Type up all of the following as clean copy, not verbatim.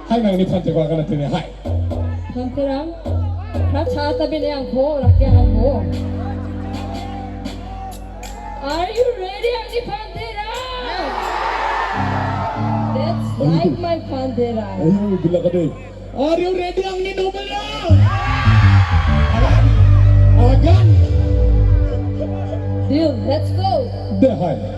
hai nang ni phante ko kana tene hai Phanterang Racha tabine ang ko rakya ang ko Are you ready Angni Phanterang That's like my Phanterang ayo bila ka deh are you ready Angni Nobela agan Deal let's go de hai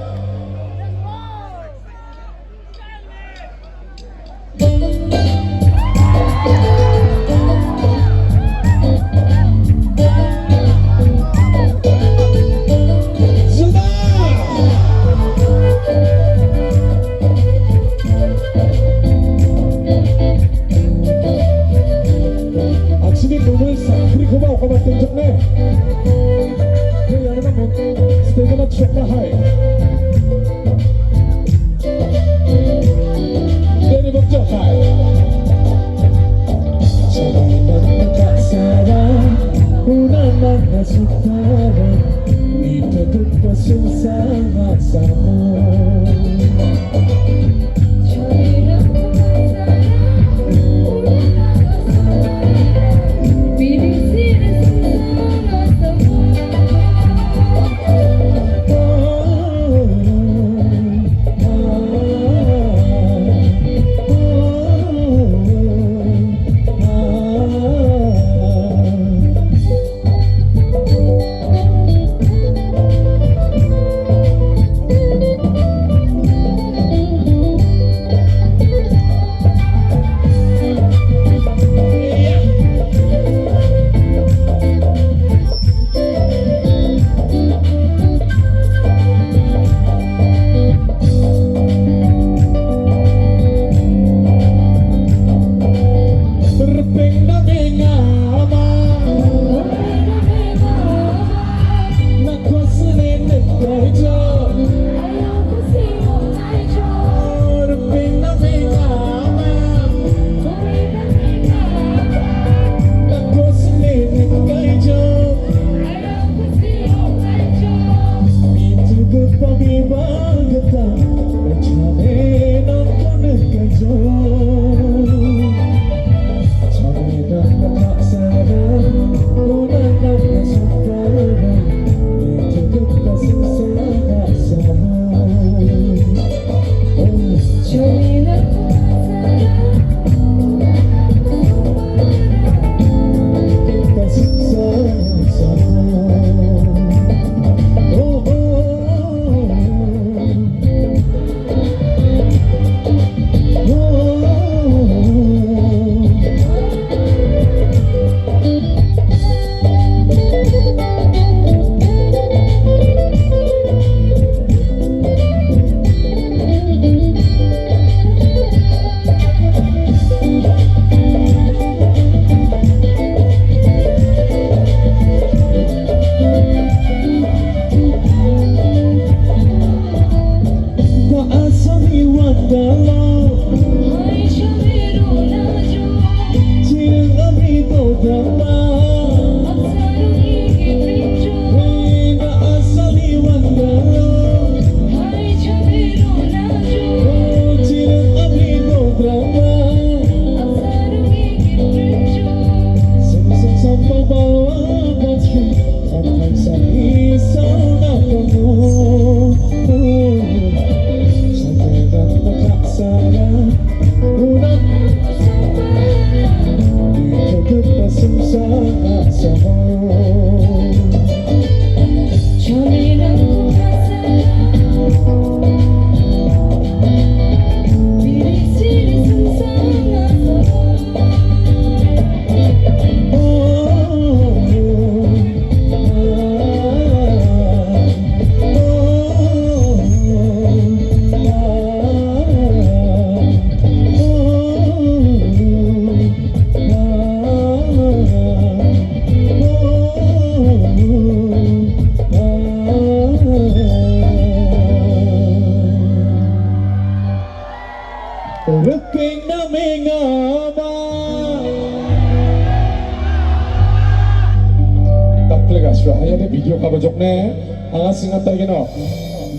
video kabajokne anga singat tagino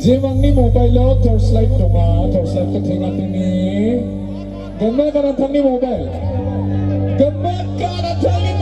jemangni mobile torchlight donga torchlight ko thenga tini Gemakan ang tang ni mobile. Gemakan ang tang ni